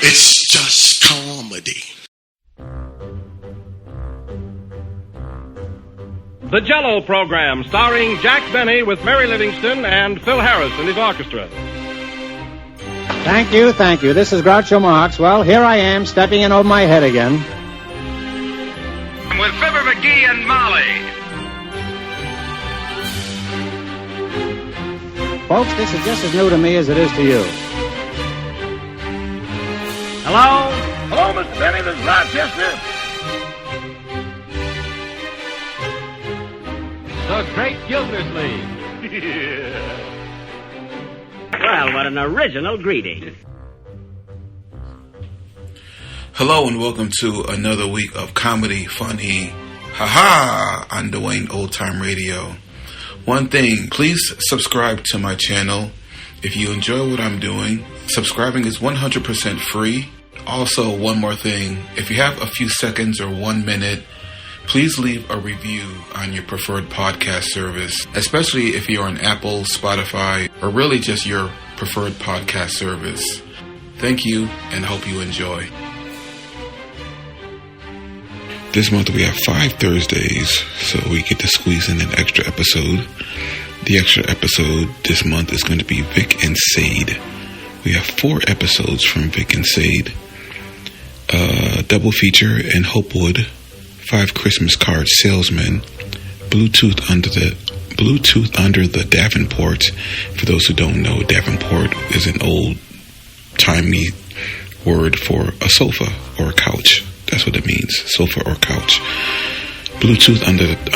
It's just comedy. The Jell-O Program, starring Jack Benny with Mary Livingston and Phil Harris and his orchestra. Thank you. This is Groucho Marx. Well, here I am, stepping in over my head again. With Fibber McGee and Molly. Folks, this is just as new to me as it is to you. Hello? Hello, Mr. Benny, this is Rochester. The Great Gildersleeve. Well, what an original greeting. Hello and welcome to another week of comedy, funny, haha, on Dwayne Old Time Radio. One thing, please subscribe to my channel. If you enjoy what I'm doing, subscribing is 100% free. Also, one more thing, if you have a few seconds or 1 minute, please leave a review on your preferred podcast service, especially if you're on Apple, Spotify, or really just your preferred podcast service. Thank you and hope you enjoy. This month we have 5 Thursdays, so we get to squeeze in an extra episode. The extra episode this month is going to be Vic and Sade. We have 4 episodes from Vic and Sade. Double feature in Hopewood. 5 Christmas cards, Salesmen. Bluetooth under the Davenport. For those who don't know, Davenport is an old-timey word for a sofa or a couch. That's what it means, sofa or couch. Bluetooth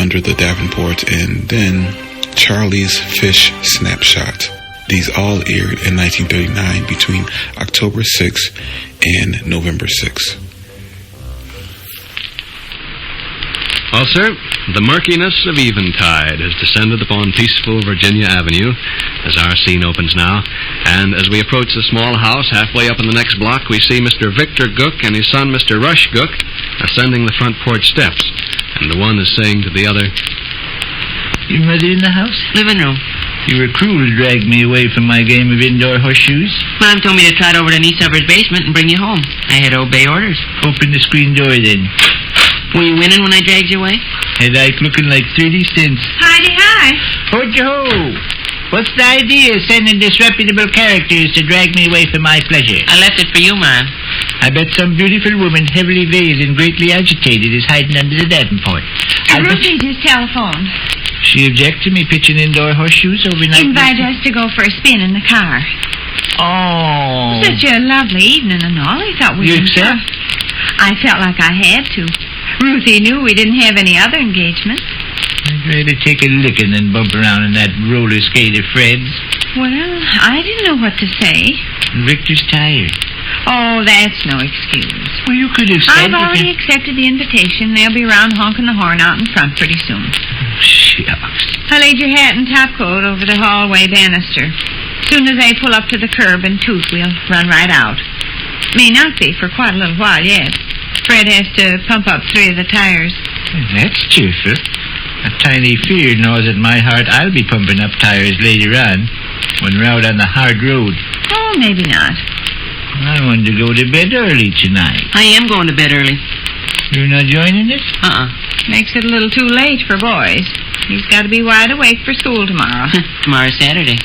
under the Davenport, and then Charley's Fish Snapshot. These all aired in 1939 between October 6th and November 6th. Well, sir, the murkiness of eventide has descended upon peaceful Virginia Avenue as our scene opens now. And as we approach the small house halfway up in the next block, we see Mr. Victor Gook and his son, Mr. Rush Gook, ascending the front porch steps. And the one is saying to the other, "Your mother in the house?" Living room. You were cruel to drag me away from my game of indoor horseshoes. Mom told me to trot over to Niece Upper's basement and bring you home. I had to obey orders. Open the screen door then. Were you winning when I dragged you away? Head Ike looking like 30 cents. Hi. Ho-ho! What's the idea of sending disreputable characters to drag me away from my pleasure? I left it for you, Mom. I bet some beautiful woman, heavily veiled and greatly agitated, is hiding under the Davenport. Ruthie just telephoned. She object to me pitching indoor horseshoes overnight? Invite us to go for a spin in the car. Oh. Such a lovely evening and all. I thought we You accept? I felt like I had to. Ruthie knew we didn't have any other engagements. I'd rather take a licking than bump around in that roller skate of Fred's. Well, I didn't know what to say. Victor's tired. Oh, that's no excuse. Well, you could have said... I've already accepted the invitation. They'll be around honking the horn out in front pretty soon. Shucks. I laid your hat and topcoat over the hallway banister. Soon as they pull up to the curb and toot, we'll run right out. May not be for quite a little while yet. Fred has to pump up 3 of the tires. That's cheerful. A tiny fear gnaws at my heart I'll be pumping up tires later on when we're out on the hard road. Oh, maybe not. I want to go to bed early tonight. I am going to bed early. You're not joining us? Makes it a little too late for boys. He's got to be wide awake for school tomorrow. Tomorrow's Saturday.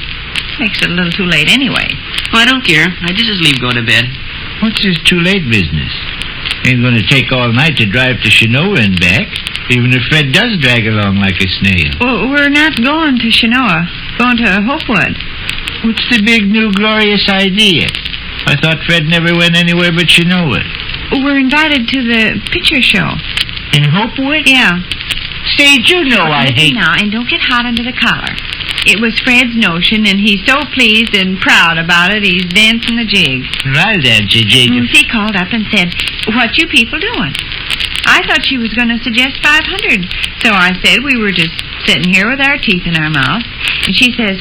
Makes it a little too late anyway. Well, I don't care. I just as leave go to bed. What's this too late business? Ain't going to take all night to drive to Chenoa and back, even if Fred does drag along like a snail. Well, we're not going to Chenoa. Going to Hopewood. What's the big new glorious idea? I thought Fred never went anywhere but Chenoa. We're invited to the picture show. In Hopewood? Yeah. Sade, you know I hate... Now, and don't get hot under the collar. It was Fred's notion, and he's so pleased and proud about it, he's dancing the jig. I'll dance a jig. Lucy called up and said, "What you people doing?" I thought she was going to suggest 500, so I said we were just sitting here with our teeth in our mouth. And she says,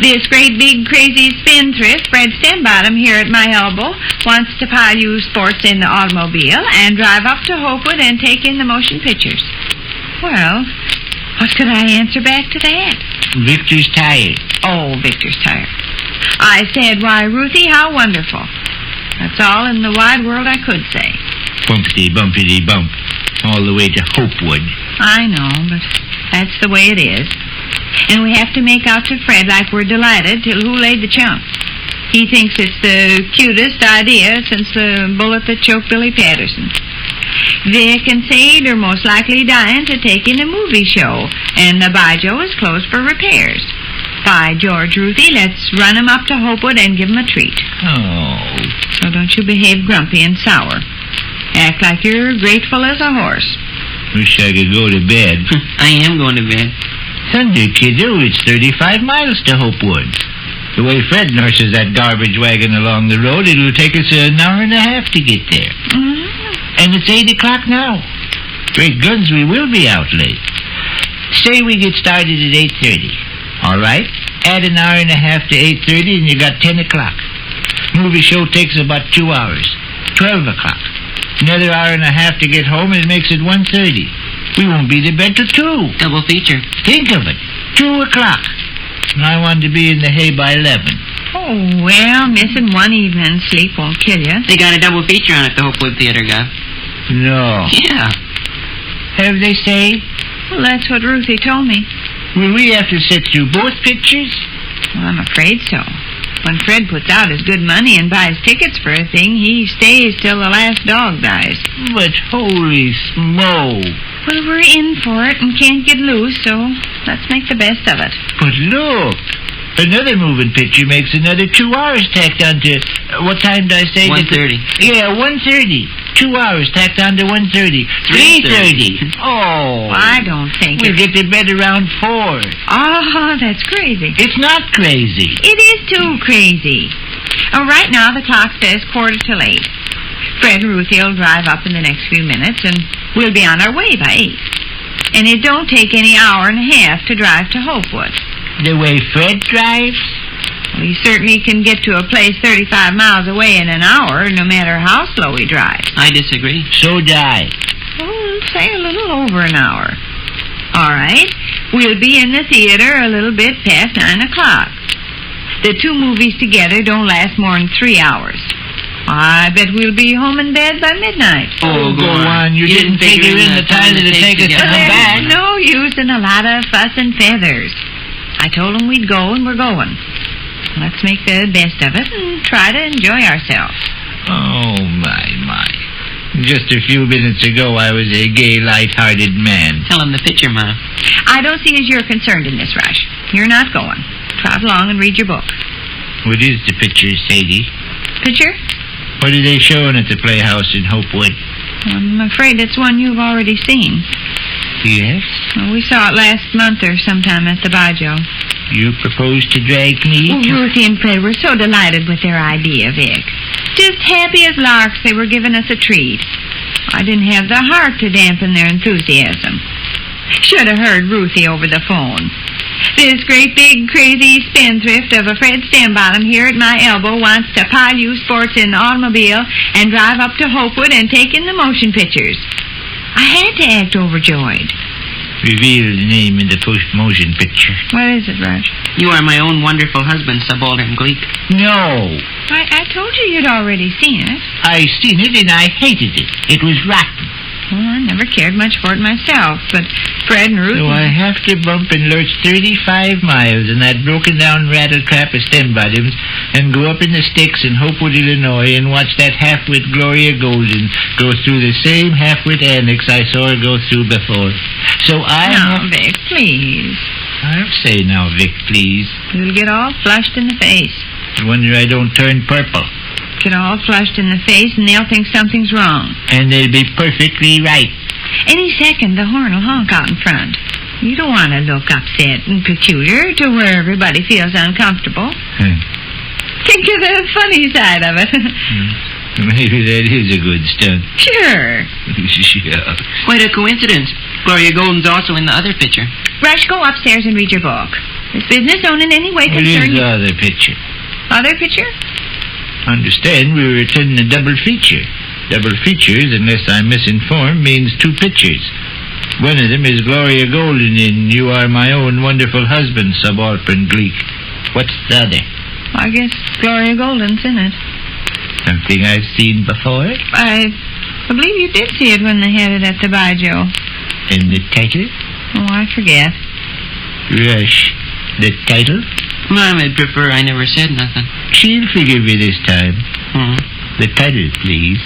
"This great big crazy spendthrift, Fred Stenbottom, here at my elbow, wants to pile you sports in the automobile and drive up to Hopewood and take in the motion pictures." Well, what could I answer back to that? Victor's tired. Oh, Victor's tired. I said, "Why, Ruthie, how wonderful." That's all in the wide world I could say. Bumpity, bumpity, bump. All the way to Hopewood. I know, but that's the way it is. And we have to make out to Fred like we're delighted till who laid the chump. He thinks it's the cutest idea since the bullet that choked Billy Patterson. Vic and Sade are most likely dying to take in a movie show, and the Bijo is closed for repairs. By George, Ruthie, let's run 'em up to Hopewood and give 'em a treat. Oh. So don't you behave grumpy and sour. Act like you're grateful as a horse. Wish I could go to bed. I am going to bed. Thunder, kiddo, it's 35 miles to Hopewood. The way Fred nurses that garbage wagon along the road, it'll take us an hour and a half to get there. Mm-hmm. And it's 8 o'clock now. Great guns, we will be out late. Say we get started at 8:30. All right? Add an hour and a half to 8:30 and you got 10 o'clock. Movie show takes about 2 hours. 12 o'clock. Another hour and a half to get home and it makes it 1:30. We won't be to bed till 2. Double feature. Think of it. 2 o'clock. And I want to be in the hay by 11. Oh, well, missing one evening's sleep won't kill you. They got a double feature on at the Hopewood Theater, Guy. No. Yeah. Have they say? Well, that's what Ruthie told me. Will we have to sit through both pictures? Well, I'm afraid so. When Fred puts out his good money and buys tickets for a thing, he stays till the last dog dies. But holy smoke. Well, we're in for it and can't get loose, so let's make the best of it. But look, another moving picture makes another 2 hours tacked onto... what time did I say? 1:30. Yeah, 1:30. 2 hours tacked onto 1:30. 3:30. Oh. I don't think we'll get to bed around 4. Oh, that's crazy. It's not crazy. It is too crazy. Oh, right now the clock says 7:45. Fred and Ruthie will drive up in the next few minutes, and we'll be on our way by 8. And it don't take any hour and a half to drive to Hopewood. The way Fred drives? Well, he certainly can get to a place 35 miles away in an hour, no matter how slow he drives. I disagree. So do I. Oh, say a little over an hour. All right. We'll be in the theater a little bit past 9 o'clock. The 2 movies together don't last more than 3 hours. I bet we'll be home in bed by midnight. Oh, go on. You didn't figure in the time that it take us to come back. There's no use in a lot of fuss and feathers. I told them we'd go, and we're going. Let's make the best of it and try to enjoy ourselves. Oh, my. Just a few minutes ago, I was a gay, light-hearted man. Tell him the picture, Ma. I don't see as you're concerned in this rush. You're not going. Trot along and read your book. What is the picture, Sadie? Picture? What are they showing at the Playhouse in Hopewood? I'm afraid it's one you've already seen. Yes? Well, we saw it last month or sometime at the Bijo. You proposed to drag me? Oh, Ruthie and Fred were so delighted with their idea, Vic. Just happy as larks they were giving us a treat. I didn't have the heart to dampen their enthusiasm. Should have heard Ruthie over the phone. This great big crazy spendthrift of a Fred Stambottom here at my elbow wants to pile you sports in the automobile and drive up to Hopewood and take in the motion pictures. I had to act overjoyed. Reveal the name in the motion picture. What is it, Raj? You are my own wonderful husband, Subaltern Gleek. No. I told you you'd already seen it. I seen it and I hated it. It was rotten. Well, I never cared much for it myself, but Fred and Ruth... So I have to bump and lurch 35 miles in that broken-down rattletrap of Stambottoms and go up in the sticks in Hopewood, Illinois, and watch that half-wit Gloria Golden go through the same half-wit annex I saw her go through before. So Now, Vic, please. I'll say now, Vic, please. You'll get all flushed in the face. I wonder I don't turn purple. Get all flushed in the face, and they'll think something's wrong. And they'll be perfectly right. Any second, the horn will honk out in front. You don't want to look upset and peculiar to where everybody feels uncomfortable. Think of the funny side of it. Maybe that is a good stunt. Sure. Yeah. Quite a coincidence. Gloria Golden's also in the other picture. Rush, go upstairs and read your book. This business don't in any way What is concern the you. other picture? Other picture? Understand we were attending a double feature. Double features, unless I'm misinformed, means 2 pictures. One of them is Gloria Golden in You Are My Own Wonderful Husband, Subaltern Gleek. What's the other? I guess Gloria Golden's in it. Something I've seen before? I believe you did see it when they had it at the Baijiu. And the title? Oh, I forget. Rush. The title? Mom, I'd prefer I never said nothing. She'll forgive you this time. The title, please.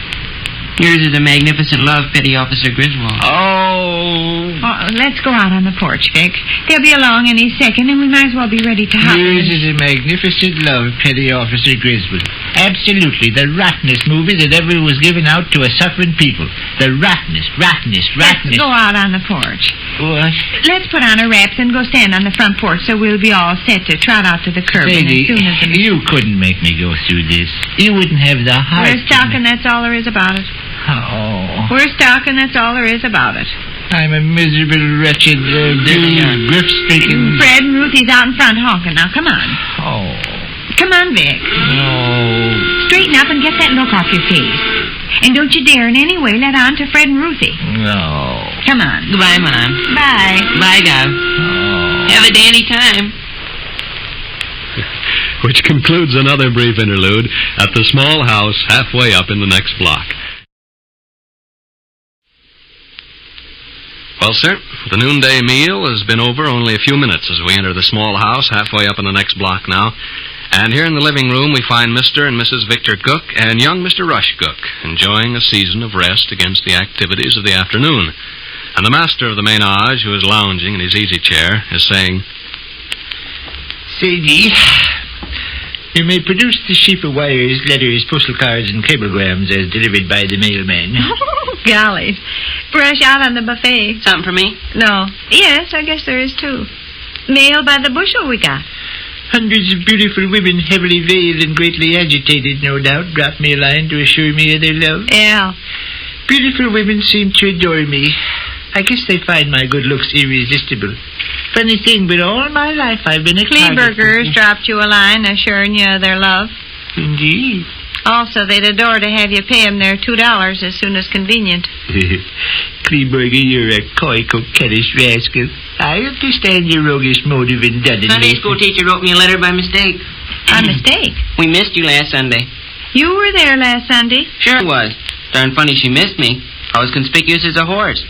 Yours is A Magnificent Love, Petty Officer Griswold. Oh, let's go out on the porch, Vic. They'll be along any second, and we might as well be ready to hop yours in. is A Magnificent Love, Petty Officer Griswold. Absolutely the rottenest movie that ever was given out to a suffering people. The rottenest. Let's go out on the porch. What? Let's put on our wraps and go stand on the front porch so we'll be all set to trot out to the curb. Sadie, as soon as you couldn't make me go through this. You wouldn't have the heart. We're stuck, and that's all there is about it. Oh. We're stuck, and that's all there is about it. I'm a miserable, wretched, grief-stricken... Fred and Ruthie's out in front honking. Now, come on. Oh. Come on, Vic. No. Straighten up and get that look off your face. And don't you dare in any way let on to Fred and Ruthie. No. Come on. Goodbye, Mom. Bye. Bye, Gov. Oh. Have a dandy time. Which concludes another brief interlude at the small house halfway up in the next block. Well, sir, the noonday meal has been over only a few minutes as we enter the small house halfway up in the next block now. And here in the living room we find Mr. and Mrs. Victor Cook and young Mr. Rush Cook enjoying a season of rest against the activities of the afternoon. And the master of the menage, who is lounging in his easy chair, is saying, Sadie, you may produce the sheaf of wires, letters, postal cards, and cablegrams as delivered by the mailman. Golly. Brush out on the buffet. Something for me? No. Yes, I guess there is, too. Mail by the bushel we got. Hundreds of beautiful women, heavily veiled and greatly agitated, no doubt, dropped me a line to assure me of their love. Yeah. Beautiful women seem to adore me. I guess they find my good looks irresistible. Funny thing, but all my life I've been a Kleebergers dropped you a line assuring you of their love. Indeed. Also, they'd adore to have you pay them their $2 as soon as convenient. Kleeberger, you're a coy, coquettish rascal. I understand your roguish motive in done it. Sunday school teacher wrote me a letter by mistake. By mistake? We missed you last Sunday. You were there last Sunday? Sure I was. Darn funny she missed me. I was conspicuous as a horse.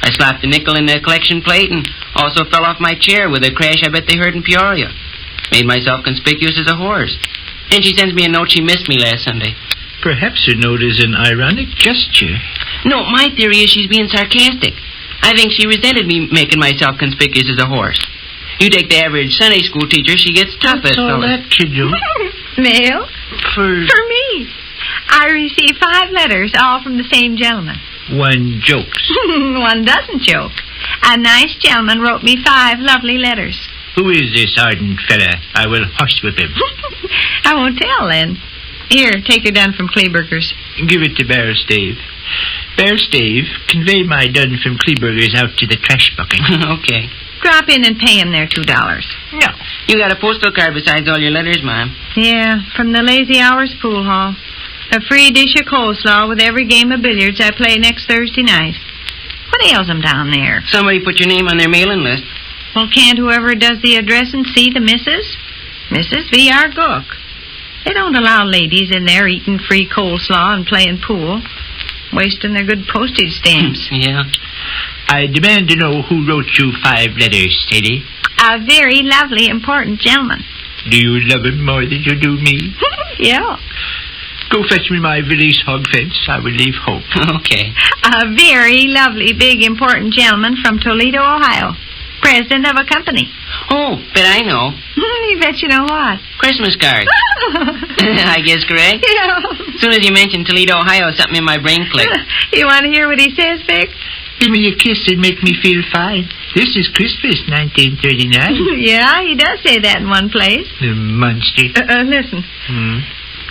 I slapped a nickel in the collection plate and also fell off my chair with a crash I bet they heard in Peoria. Made myself conspicuous as a horse. Then she sends me a note she missed me last Sunday. Perhaps her note is an ironic gesture. No, my theory is she's being sarcastic. I think she resented me making myself conspicuous as a horse. You take the average Sunday school teacher, she gets tough as What's all fellas. that to do? Mail? For me. I received 5 letters, all from the same gentleman. One jokes. One doesn't joke. A nice gentleman wrote me 5 lovely letters. Who is this ardent fella? I will horsewhip him. I won't tell, then. Here, take your dun from Kleeberger's. Give it to Bear Stave. Bear Stave, convey my dun from Kleeberger's out to the trash bucket. Okay. Drop in and pay him their $2. No. You got a postal card besides all your letters, Mom. Yeah, from the Lazy Hours Pool Hall. A free dish of coleslaw with every game of billiards I play next Thursday night. What ails them down there? Somebody put your name on their mailing list. Well, can't whoever does the addressing see the missus? Mrs. V.R. Cook. They don't allow ladies in there eating free coleslaw and playing pool. Wasting their good postage stamps. Yeah. I demand to know who wrote you 5 letters, Sadie. A very lovely, important gentleman. Do you love him more than you do me? Yeah. Go fetch me my valise hog fence. I will leave Hope. Okay. A very lovely, big, important gentleman from Toledo, Ohio. President of a company. Oh, bet I know. You bet you know what? Christmas card. I guess correct? Yeah. As soon as you mentioned Toledo, Ohio, something in my brain clicked. You want to hear what he says, Vic? Give me a kiss and make me feel fine. This is Christmas, 1939. Yeah, he does say that in one place. The monster. Listen. Hmm?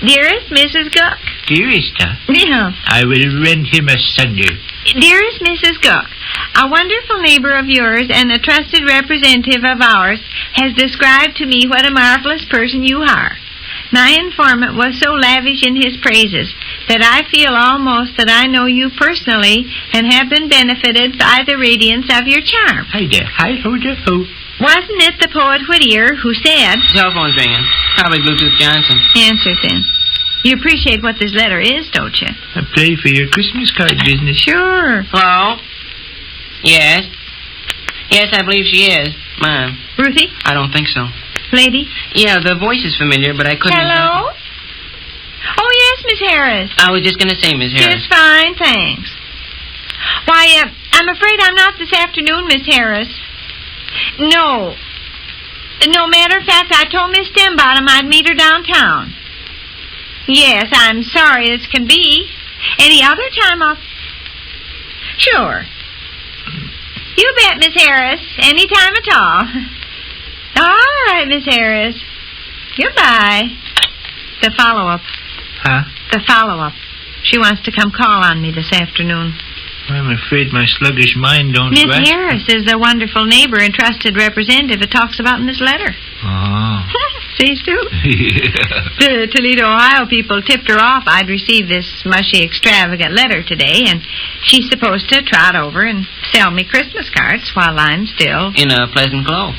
Dearest Mrs. Cook. Dearest, huh? Yeah. I will rend him asunder. Dearest Mrs. Cook, a wonderful neighbor of yours and a trusted representative of ours has described to me what a marvelous person you are. My informant was so lavish in his praises that I feel almost that I know you personally and have been benefited by the radiance of your charm. Hi there. Hi-ho-da-ho. Wasn't it the poet Whittier who said... Cell phone's ringing. Probably Bluetooth Johnson. Answer it then. You appreciate what this letter is, don't you? I play for your Christmas card business. Sure. Hello? Yes? Yes, I believe she is. Ma'am. Ruthie? I don't think so. Lady? Yeah, the voice is familiar, but I couldn't... Hello? Oh, yes, Miss Harris. I was just going to say, Miss Harris. Just fine, thanks. Why, I'm afraid I'm not this afternoon, Miss Harris. No. No, matter of fact, I told Miss Stembottom I'd meet her downtown. Yes, I'm sorry as can be. Any other time I'll... Sure. You bet, Miss Harris. Any time at all. All right, Miss Harris. Goodbye. The follow-up. Huh? The follow-up. She wants to come call on me this afternoon. I'm afraid my sluggish mind don't Miss grasp. Harris is the wonderful neighbor and trusted representative it talks about in this letter. Oh. See, Stu? Yeah. The Toledo, Ohio people tipped her off I'd received this mushy, extravagant letter today, and she's supposed to trot over and sell me Christmas cards while I'm still... In a pleasant glow.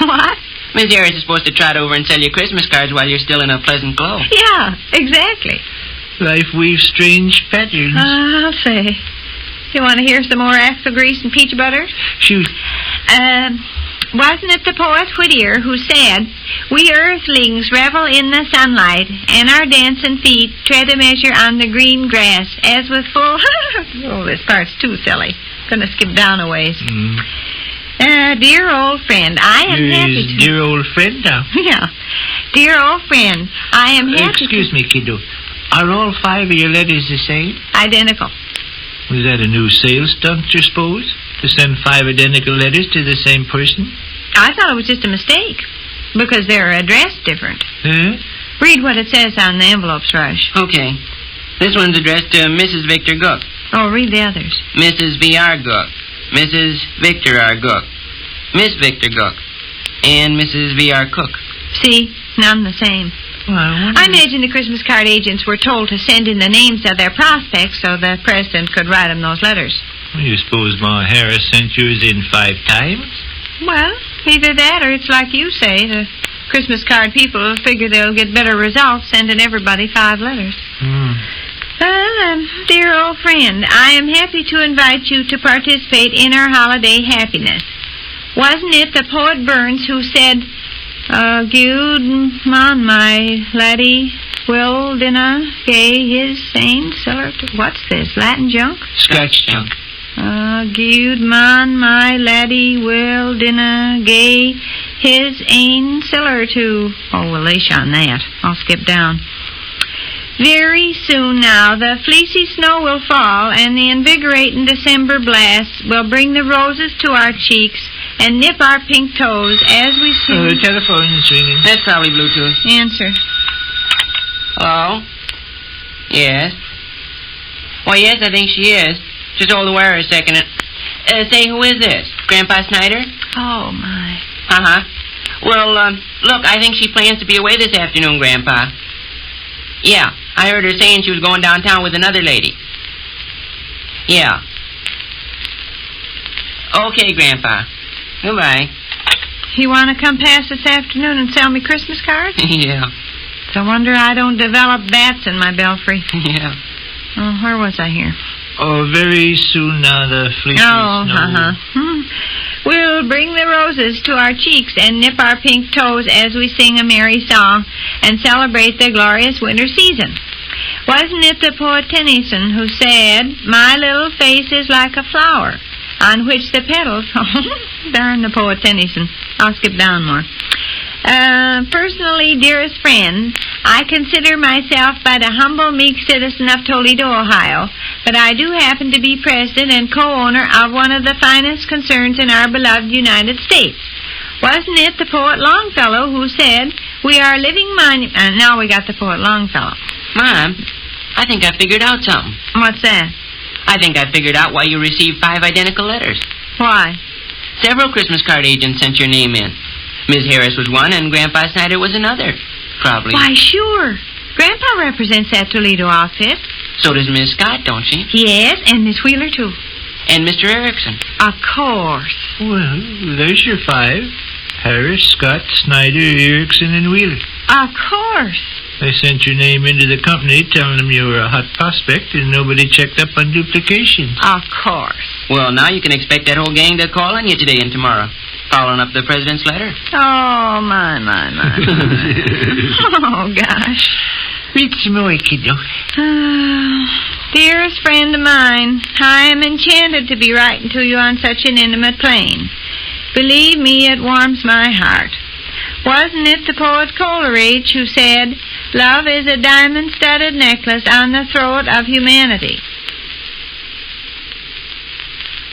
What? Miss Harris is supposed to trot over and sell you Christmas cards while you're still in a pleasant glow. Yeah, exactly. Life weaves strange patterns. I'll say. You want to hear some more axle grease and peach butter? Shoot. Wasn't it the poet Whittier who said, "We earthlings revel in the sunlight, and our dancing feet tread a measure on the green grass, as with full..." Oh, this part's too silly. Gonna skip down a ways. Dear old friend, I am happy to... Dear old friend now? Yeah. Dear old friend, I am happy Excuse me, kiddo. Are all 5 of your letters the same? Identical. Was that a new sales stunt, you suppose? To send 5 identical letters to the same person? I thought it was just a mistake, because they're addressed different. Huh? Read what it says on the envelopes, Rush. Okay. This one's addressed to Mrs. Victor Gook. Oh, read the others. Mrs. V.R. Gook. Mrs. Victor R. Gook. Miss Victor Gook. And Mrs. V.R. Cook. See? None the same. Well, I imagine the Christmas card agents were told to send in the names of their prospects so the president could write them those letters. Well, you suppose Ma Harris sent yours in 5 times? Well, either that or it's like you say. The Christmas card people figure they'll get better results sending everybody 5 letters. Well, dear old friend, I am happy to invite you to participate in our holiday happiness. Wasn't it the poet Burns who said, "Good man, my laddie, will dinna gae his sain siller to..." What's this, Latin junk? Scratch junk. Good man, my laddie, will dinna gae his ain siller to... Oh, well, leash on that. I'll skip down. Very soon now, the fleecy snow will fall, and the invigorating December blasts will bring the roses to our cheeks and nip our pink toes as we sing... The telephone is ringing. That's probably Bluetooth. Answer. Hello? Yes? Why, yes, I think she is. Just hold the wire a second. Say, who is this? Grandpa Snyder? Oh, my. Uh-huh. Well, look, I think she plans to be away this afternoon, Grandpa. Yeah, I heard her saying she was going downtown with another lady. Yeah. Okay, Grandpa. Goodbye. You want to come past this afternoon and sell me Christmas cards? Yeah. It's a wonder I don't develop bats in my belfry. Yeah. Oh, where was I here? Oh, very soon now, the fleecy snow. We'll bring the roses to our cheeks and nip our pink toes as we sing a merry song and celebrate the glorious winter season. Wasn't it the poet Tennyson who said, "My little face is like a flower on which the petals..." Darn the poet Tennyson. I'll skip down more. Personally, dearest friend, I consider myself but a humble, meek citizen of Toledo, Ohio, but I do happen to be president and co-owner of one of the finest concerns in our beloved United States. Wasn't it the poet Longfellow who said, "We are living monuments..." Now we got the poet Longfellow. Mom, I think I figured out something. What's that? I think I figured out why you received 5 identical letters. Why? Several Christmas card agents sent your name in. Miss Harris was one, and Grandpa Snyder was another. Probably. Why, sure. Grandpa represents that Toledo outfit. So does Miss Scott, don't she? Yes, and Miss Wheeler, too. And Mr. Erickson. Of course. Well, there's your 5. Harris, Scott, Snyder, Erickson, and Wheeler. Of course. I sent your name into the company telling them you were a hot prospect and nobody checked up on duplications. Of course. Well, now you can expect that whole gang to call on you today and tomorrow, following up the president's letter. Oh, my. Oh, gosh. Read some more, kiddo. Dearest friend of mine, I am enchanted to be writing to you on such an intimate plane. Believe me, it warms my heart. Wasn't it the poet Coleridge who said, "Love is a diamond-studded necklace on the throat of humanity"?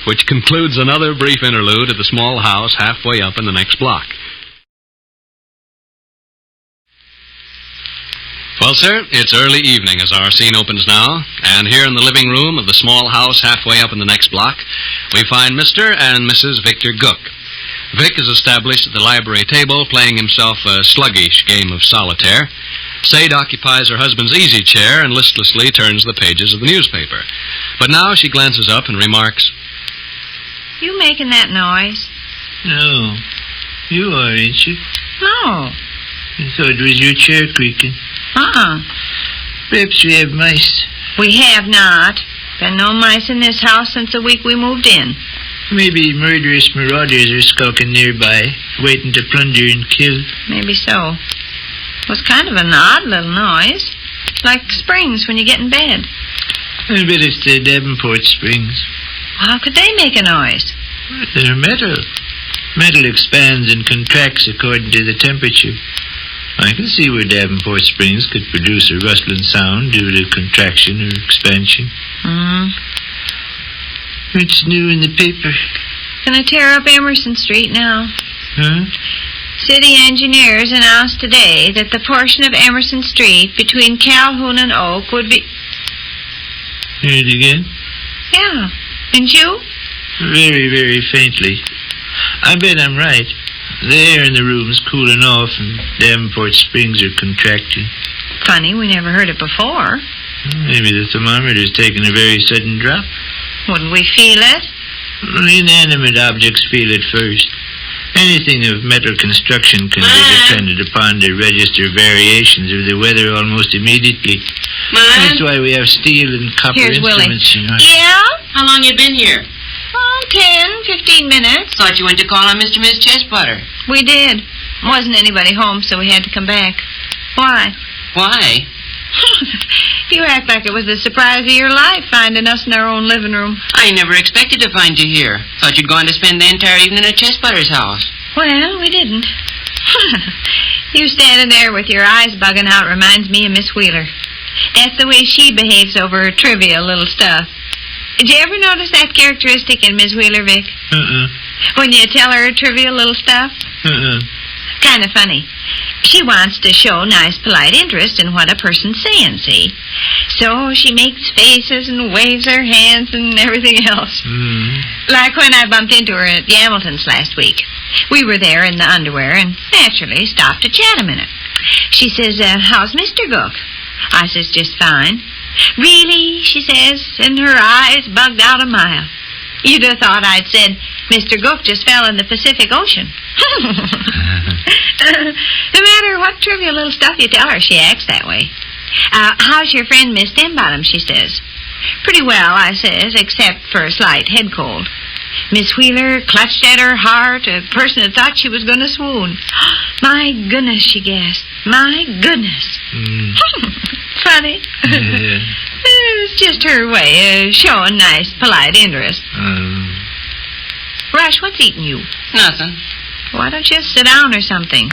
Which concludes another brief interlude at the small house halfway up in the next block. Well, sir, it's early evening as our scene opens now, and here in the living room of the small house halfway up in the next block, we find Mr. and Mrs. Victor Gook. Vic is established at the library table playing himself a sluggish game of solitaire. Sade occupies her husband's easy chair and listlessly turns the pages of the newspaper. But now she glances up and remarks, You making that noise? No. You are, ain't you? No. I thought it was your chair creaking. Perhaps we have mice. We have not. Been no mice in this house since the week we moved in. Maybe murderous marauders are skulking nearby, waiting to plunder and kill. Maybe so. It was kind of an odd little noise. Like springs when you get in bed. I bet it's the Davenport springs. How could they make a noise? They're metal. Metal expands and contracts according to the temperature. I can see where Davenport springs could produce a rustling sound due to contraction or expansion. It's new in the paper. Gonna tear up Emerson Street now. Huh? City engineers announced today that the portion of Emerson Street between Calhoun and Oak would be... Hear it again? Yeah. And you? Very, very faintly. I bet I'm right. The air in the room's cooling off and Davenport springs are contracting. Funny, we never heard it before. Maybe the thermometer's taken a very sudden drop. Wouldn't we feel it? Inanimate objects feel it first. Anything of metal construction can be depended upon to register variations of the weather almost immediately. That's why we have steel and copper instruments. Willie. Yeah? How long you been here? 10, 15 minutes. Thought you went to call on Mr. and Miss Chestbutter. We did. Wasn't anybody home, so we had to come back. Why? Why? You act like it was the surprise of your life, finding us in our own living room. I never expected to find you here. Thought you'd gone to spend the entire evening at Chestbutter's house. Well, we didn't. You standing there with your eyes bugging out reminds me of Miss Wheeler. That's the way she behaves over her trivial little stuff. Did you ever notice that characteristic in Miss Wheeler, Vic? When you tell her trivial little stuff? Kind of funny. She wants to show nice, polite interest in what a person's saying, see? So she makes faces and waves her hands and everything else. Like when I bumped into her at Hamilton's last week. We were there in the underwear and naturally stopped to chat a minute. She says, how's Mr. Gook? I says, just fine. Really? She says, and her eyes bugged out a mile. You'd have thought I'd said, Mr. Gook just fell in the Pacific Ocean. No matter what trivial little stuff you tell her, she acts that way. How's your friend Miss Denbottom, she says. Pretty well, I says, except for a slight head cold. Miss Wheeler clutched at her heart, a person had thought she was going to swoon. My goodness, she gasped. My goodness. Funny. It's just her way of showing nice, polite interest. Rush, what's eating you? Nothing. Why don't you sit down or something?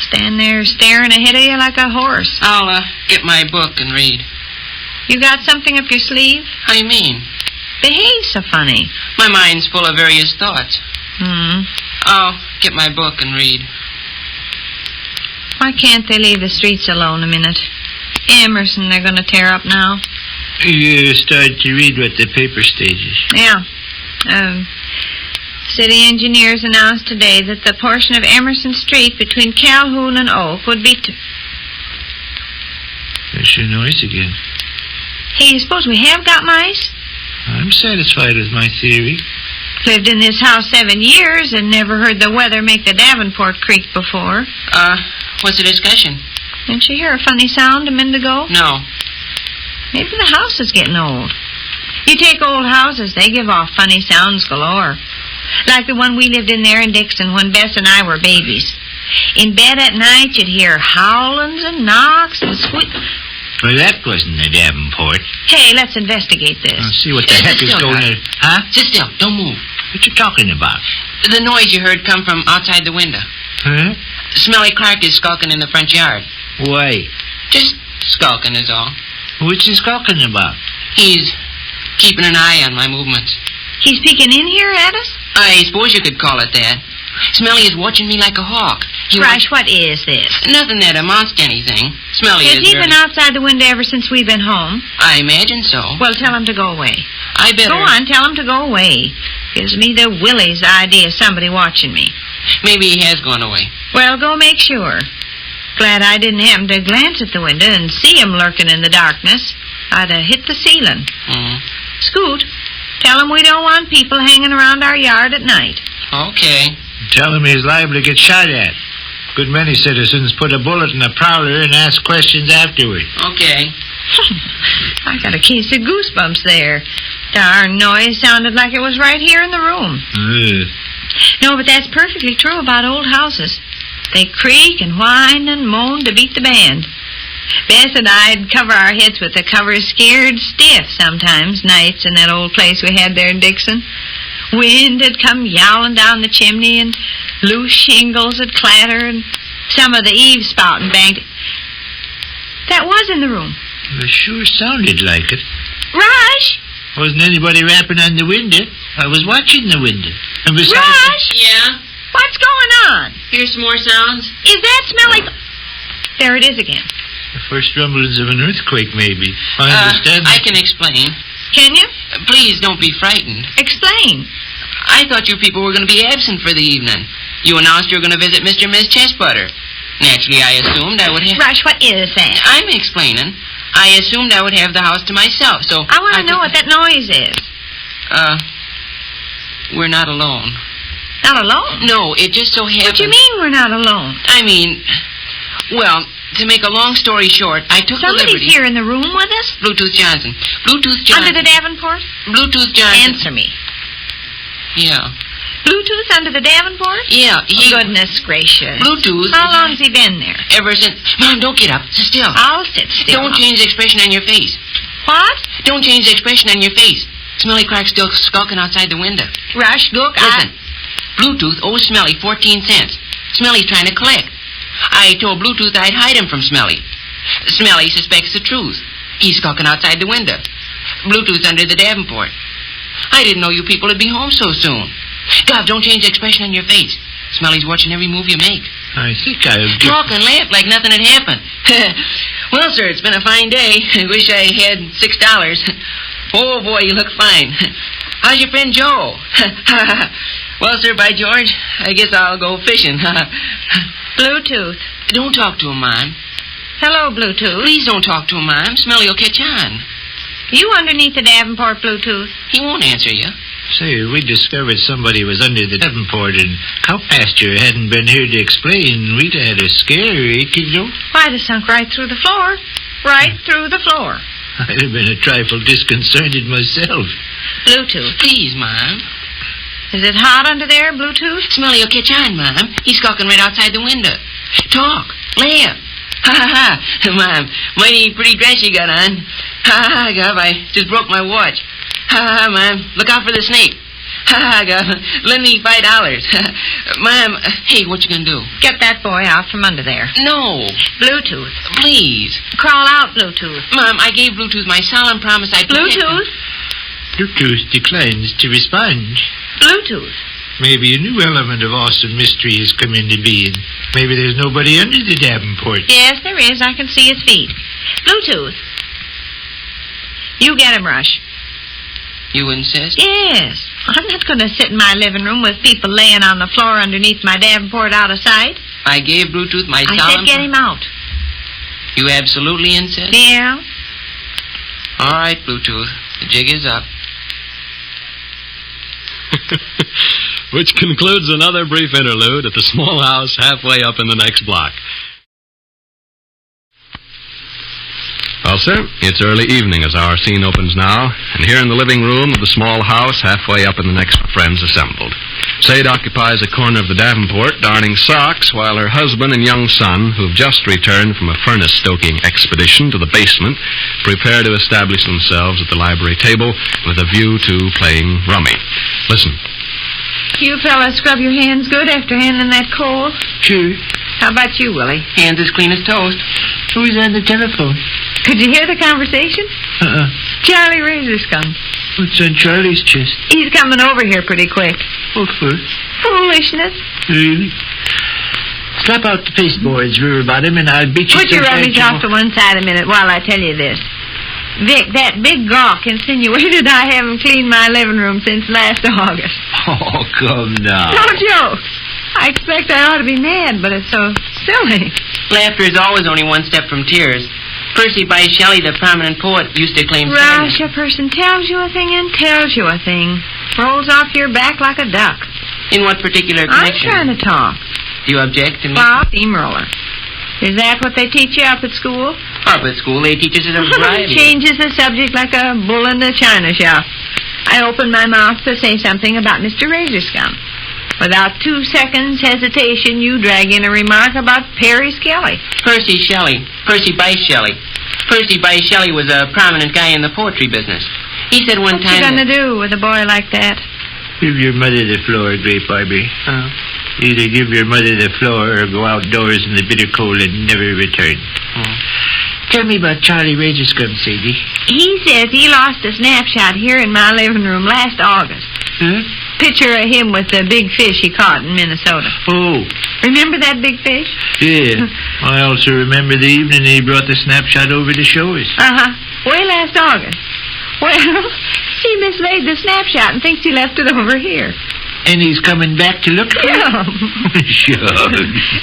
Stand there staring ahead of you like a horse. I'll get my book and read. You got something up your sleeve? How do you mean? Behave so funny. My mind's full of various thoughts. I'll get my book and read. Why can't they leave the streets alone a minute? Emerson they're going to tear up now. You started to read what the paper stated. Yeah. City engineers announced today that the portion of Emerson Street between Calhoun and Oak would be... There's your noise again. Hey, you suppose we have got mice? I'm satisfied with my theory. Lived in this house 7 years and never heard the weather make the Davenport creak before. What's the discussion? Didn't you hear a funny sound a minute ago? No. Maybe the house is getting old. You take old houses, they give off funny sounds galore. Like the one we lived in there in Dixon when Bess and I were babies. In bed at night, you'd hear howlings and knocks and Well, that wasn't a Davenport. Hey, let's investigate this. See what the heck is going on. Huh? Sit still. Don't move. What you talking about? The noise you heard come from outside the window. Huh? Smelly Clark is skulking in the front yard. Why? Just skulking is all. What's he skulking about? He's keeping an eye on my movements. He's peeking in here at us? I suppose you could call it that. Smelly is watching me like a hawk. Rush, what is this? Nothing that amounts to anything. Smelly Has he been outside the window ever since we've been home? I imagine so. Well, tell him to go away. I better... Go on, tell him to go away. Gives me the willies idea of somebody watching me. Maybe he has gone away. Well, go make sure. Glad I didn't happen to glance at the window and see him lurking in the darkness. I'd have hit the ceiling. Scoot, tell him we don't want people hanging around our yard at night. Okay. Tell him he's liable to get shot at. Good many citizens put a bullet in a prowler and ask questions afterward. Okay. I got a case of goosebumps there. Darn noise sounded like it was right here in the room. No, but that's perfectly true about old houses. They creak and whine and moan to beat the band. Bess and I'd cover our heads with the covers scared stiff sometimes, nights in that old place we had there in Dixon. Wind had come yowling down the chimney, and loose shingles had clattered, and some of the eaves spouting banged. That was in the room. It sure sounded like it. Rush! Wasn't anybody rapping on the window. I was watching the window. And besides... Rush! Yeah? What's going on? Hear some more sounds? Is that smelly... There it is again. The first rumblings of an earthquake, maybe. I understand. I can explain. Can you? Please don't be frightened. Explain. I thought you people were going to be absent for the evening. You announced you were going to visit Mr. and Miss Chestbutter. Naturally, I assumed I would have... Rush, what is that? I'm explaining. I assumed I would have the house to myself, so... I want to know what that noise is. We're not alone. Not alone? No, it just so happens... What do you mean we're not alone? I mean... Well, to make a long story short, I took the liberty... Somebody's here in the room with us? Bluetooth Johnson. Bluetooth Johnson. Under the Davenport? Bluetooth Johnson. Answer me. Yeah. Bluetooth under the Davenport? Yeah, Goodness gracious. Bluetooth... How long has he been there? Ever since... Mom, don't get up. Sit still. I'll sit still. Don't change the expression on your face. What? Don't change the expression on your face. Smelly Clark's still skulking outside the window. Rush, look, Listen. Bluetooth owes Smelly 14 cents. Smelly's trying to collect. I told Bluetooth I'd hide him from Smelly. Smelly suspects the truth. He's skulking outside the window. Bluetooth's under the Davenport. I didn't know you people would be home so soon. God, don't change the expression on your face. Smelly's watching every move you make. I think I'll Talk and laugh like nothing had happened. Well, sir, it's been a fine day. I wish I had $6. Oh, boy, you look fine. How's your friend Joe? Well, sir, by George, I guess I'll go fishing. Bluetooth. Don't talk to him, Mom. Hello, Bluetooth. Please don't talk to him, Mom. Smelly will catch on. You underneath the Davenport, Bluetooth? He won't answer you. Say, we discovered somebody was under the Davenport and cow pasture hadn't been here to explain. We'd had a scare, you know? I'd have sunk right through the floor. Right through the floor. I'd have been a trifle disconcerted myself. Bluetooth. Please, Mom. Is it hot under there, Bluetooth? Smelly will catch on, Mom. He's skulking right outside the window. Talk. Laugh. Ha, ha, ha. Mom, mighty pretty dress you got on. Ha, ha, Gov, I just broke my watch. Ha, ha, Mom. Look out for the snake. Ha, ha, Gov. Lend me $5. Mom, hey, what you gonna do? Get that boy out from under there. No. Bluetooth. Please. Crawl out, Bluetooth. Mom, I gave Bluetooth my solemn promise I'd protect him. Bluetooth. Bluetooth declines to respond. Bluetooth. Maybe a new element of ORSON mystery has come into being. Maybe there's nobody under the Davenport. Yes, there is. I can see his feet. Bluetooth. You get him, Rush. You insist? Yes. I'm not going to sit in my living room with people laying on the floor underneath my Davenport out of sight. I gave Bluetooth my I solemn... said get him out. You absolutely insist? Yeah. All right, Bluetooth. The jig is up. Which concludes another brief interlude at the small house halfway up in the next block. Well, sir, it's early evening as our scene opens now, and here in the living room of the small house halfway up in the next friends assembled. Sade occupies a corner of the Davenport, darning socks, while her husband and young son, who've just returned from a furnace-stoking expedition to the basement, prepare to establish themselves at the library table with a view to playing rummy. Listen. You fellas scrub your hands good after handling that coal? Sure. How about you, Willie? Hands as clean as toast. Who's on the telephone? Could you hear the conversation? Charley Razorskun. What's on Charlie's chest? He's coming over here pretty quick. What for? Foolishness. Really? Slap out the pasteboards, River Bottom, and I'll beat you. Put your rubbish off to one side a minute while I tell you this. Vic, that big gawk insinuated I haven't cleaned my living room since last August. Oh, come now. No joke. I expect I ought to be mad, but it's so silly. Laughter is always only one step from tears. Percy by Shelley, the prominent poet, used to claim... Rush, a person tells you a thing and tells you a thing. Rolls off your back like a duck. In what particular connection? I'm trying to talk. Do you object to me? Bob Steamroller. Is that what they teach you up at school? Up at school, they teach us a variety. Changes the subject like a bull in the china shop. I open my mouth to say something about Mr. Razorskun. Without 2 seconds hesitation, you drag in a remark about Perry Shelley. Percy Shelley. Percy by Shelley. Percy by Shelley was a prominent guy in the poetry business. He said one time... What you gonna do with a boy like that? Give your mother the floor, Grape Barbie. Either give your mother the floor or go outdoors in the bitter cold and never return. Tell me about Charley Razorskun, Sadie. He says he lost a snapshot here in my living room last August. Picture of him with the big fish he caught in Minnesota. Oh. Remember that big fish? Yeah. I also remember the evening he brought the snapshot over to show us. Way last August. Well, she mislaid the snapshot and thinks he left it over here. And he's coming back to look for it? Yeah. Sure.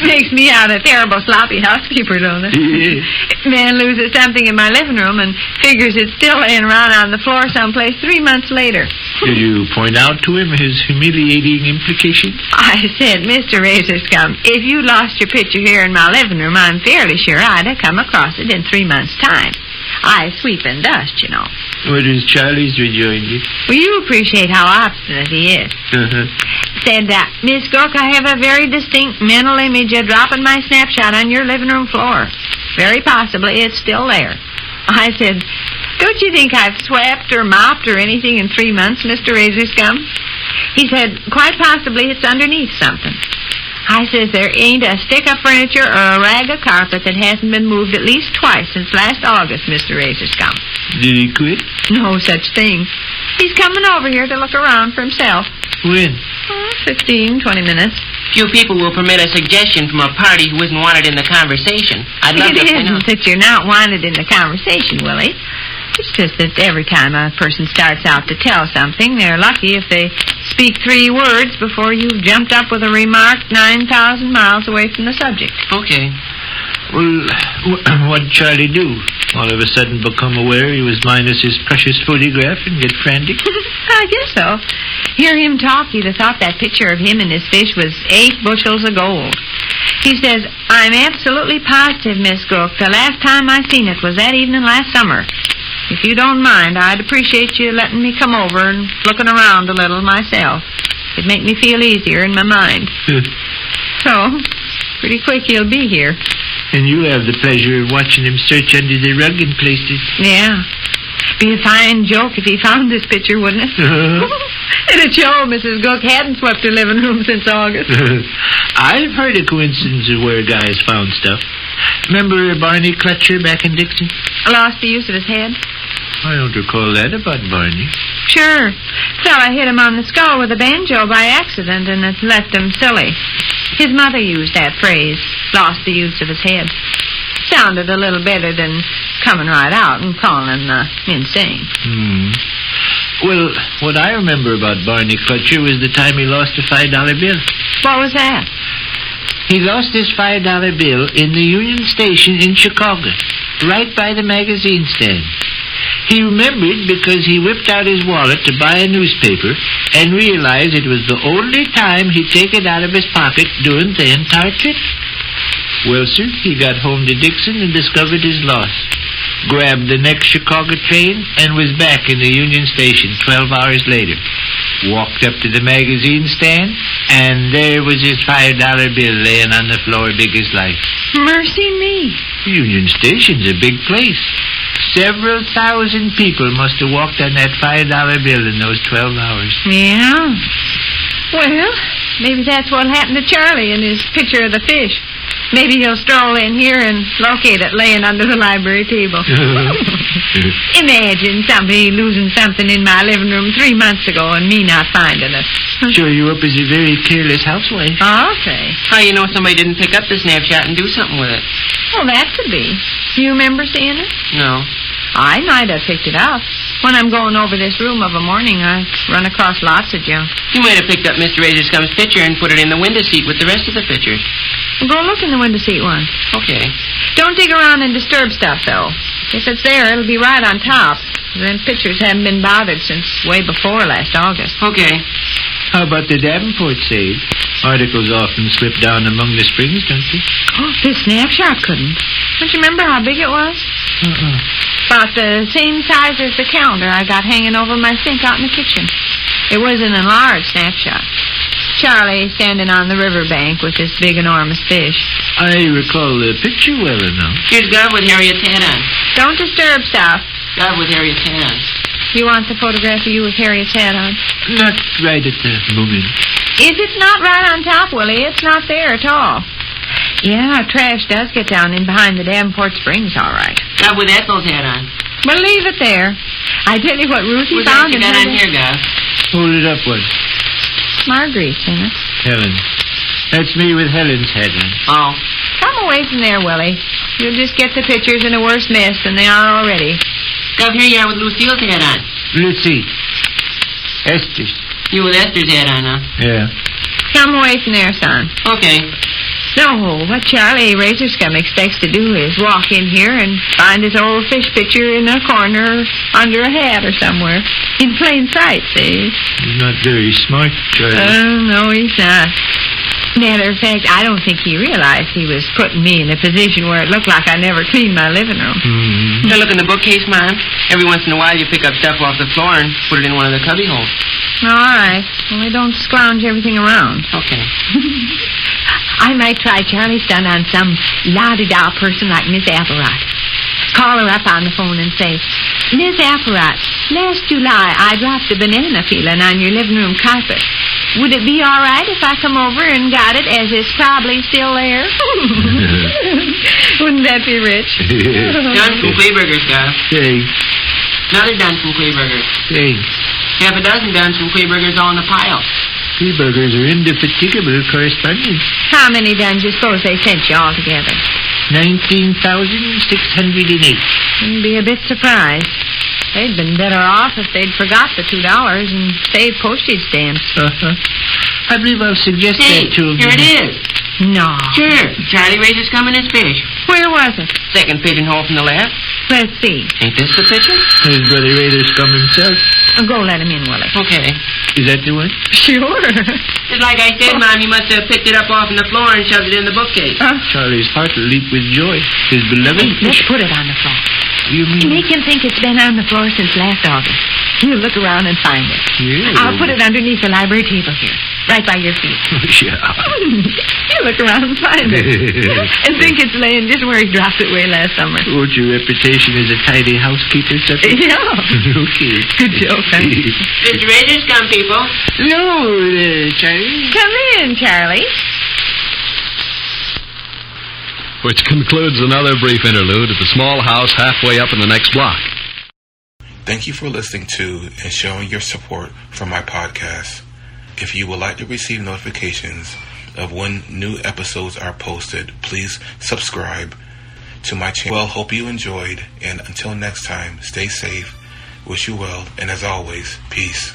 Makes me out a terrible sloppy housekeeper, don't it? Yeah. Man loses something in my living room and figures it's still laying around on the floor someplace 3 months later. Did you point out to him his humiliating implications? I said, Mr. Razorskun, if you lost your picture here in my living room, I'm fairly sure I'd have come across it in 3 months' time. I sweep and dust, you know. What is Charlie's rejoinder? Well, you appreciate how obstinate he is. Said, Miss Gook, I have a very distinct mental image of dropping my snapshot on your living room floor. Very possibly it's still there. I said, don't you think I've swept or mopped or anything in 3 months, Mr. Razorskun? He said, quite possibly it's underneath something. I says, there ain't a stick of furniture or a rag of carpet that hasn't been moved at least twice since last August, Mr. Razorskun. Did he quit? No such thing. He's coming over here to look around for himself. When? 15, 20 minutes. Few people will permit a suggestion from a party who isn't wanted in the conversation. I'd love to... It isn't that you're not wanted in the conversation, Willie. It's just that every time a person starts out to tell something, they're lucky if they speak 3 words before you've jumped up with a remark 9,000 miles away from the subject. Okay. Well, what'd Charlie do? All of a sudden become aware he was minus his precious photograph and get frantic? I guess so. Hear him talk, you'd have thought that picture of him and his fish was 8 bushels of gold. He says, I'm absolutely positive, Miss Gook, the last time I seen it was that evening last summer. If you don't mind, I'd appreciate you letting me come over and looking around a little myself. It'd make me feel easier in my mind. So, pretty quick he'll be here. And you'll have the pleasure of watching him search under the rug in places. Yeah. Be a fine joke if he found this picture, wouldn't it? It'd show Mrs. Gook hadn't swept her living room since August. I've heard of coincidences where guys found stuff. Remember Barney Clutcher back in Dixon? Lost the use of his head? I don't recall that about Barney. Sure. Fella hit him on the skull with a banjo by accident, and it left him silly. His mother used that phrase, lost the use of his head. Sounded a little better than coming right out and calling insane. Well, what I remember about Barney Clutcher was the time he lost a $5 bill. What was that? He lost his $5 bill in the Union Station in Chicago, right by the magazine stand. He remembered because he whipped out his wallet to buy a newspaper and realized it was the only time he'd take it out of his pocket during the entire trip. Well, sir, he got home to Dixon and discovered his loss. grabbed the next Chicago train, and was back in the Union Station 12 hours later. Walked up to the magazine stand, and there was his $5 bill laying on the floor big as life. Mercy me. Union Station's a big place. Several thousand people must have walked on that $5 bill in those 12 hours. Yeah. Well, maybe that's what happened to Charley in his picture of the fish. Maybe he'll stroll in here and locate it laying under the library table. Imagine somebody losing something in my living room 3 months ago and me not finding it. Show you up as a very careless housewife. Okay. How you know somebody didn't pick up the Snapshot and do something with it? Well, that could be. You remember seeing it? No. I might have picked it up. When I'm going over this room of a morning, I run across lots of junk. You might have picked up Mr. Razor's picture and put it in the window seat with the rest of the pictures. Go look in the window seat once. Okay. Don't dig around and disturb stuff, though. If it's there, it'll be right on top. Them pictures haven't been bothered since way before last August. Okay. How about the Davenport Sade? Articles often slip down among the springs, don't they? Oh, this Snapshot couldn't. Don't you remember how big it was? About the same size as the calendar I got hanging over my sink out in the kitchen. It was an enlarged Snapshot. Charley standing on the riverbank with this big, enormous fish. I recall the picture well enough. Here's Gov with Harriet's hat on. Don't disturb stuff. Gov with Harriet's hat on. You want the photograph of you with Harriet's hat on? Not right at the moment. If it's not right on top, Willie, it's not there at all. Yeah, trash does get down in behind the Davenport Springs, all right. Gov with Ethel's hat on. Well, leave it there. I tell you what Ruthie Who's found in that her... on here, Gov? Hold it up once. Marguerite's in it. Helen. That's me with Helen's hat on. Oh. Come away from there, Willie. You'll just get the pictures in a worse mess than they are already. Gov, here you are with Lucille's hat on. Lucy. Esther's. You with Esther's hat on, huh? Yeah. Come away from there, son. Okay. No, what Charley Razorscum expects to do is walk in here and find his old fish picture in a corner under a hat or somewhere. In plain sight, see? He's not very smart, Charley. No, he's not. Matter of fact, I don't think he realized he was putting me in a position where it looked like I never cleaned my living room. Mm-hmm. Now look in the bookcase, Mom. Every once in a while you pick up stuff off the floor and put it in one of the cubby holes. All right. Only don't scrounge everything around. Okay. I might try Charlie's stunt on some la-di-da person like Miss Apparat. Call her up on the phone and say, Miss Apparat, last July I dropped a banana peeling on your living room carpet. Would it be all right if I come over and got it as it's probably still there? Wouldn't that be rich? Done some Kleeburgers, Gov. Thanks. Another done some Kleeburgers. Thanks. Half a dozen done some Kleeburgers all in a pile. Kleeburgers are indefatigable correspondents. How many done you suppose they sent you altogether? 19,608. Wouldn't be a bit surprised. They'd been better off if they'd forgot the $2 and saved postage stamps. I believe I'll suggest that to him. Here it is. No. Sure. Charley Razorscum and his fish. Where was it? Second pigeonhole from the left. Let's see. Ain't this the picture? His brother Razorscum himself. Go let him in, Willie. Okay. Is that the one? Sure. Just like I said, Mom, he must have picked it up off on the floor and shoved it in the bookcase. Charlie's heart will leap with joy. His beloved Let's fish. put it on the floor. You mean? Make him think it's been on the floor since last August. He'll look around and find it. Yeah. I'll put it underneath the library table here, right by your feet. Yeah. He'll look around and find it. And think it's laying just where he dropped it way last summer. What's your reputation as a tidy housekeeper, Tucker? Yeah. Okay. Good joke, huh? Mr. Razorscum, people. Hello there, Charlie. Come in, Charlie. Which concludes another brief interlude at the small house halfway up in the next block. Thank you for listening to and showing your support for my podcast. If you would like to receive notifications of when new episodes are posted, please subscribe to my channel. Well, hope you enjoyed, and until next time, stay safe, wish you well, and as always, peace.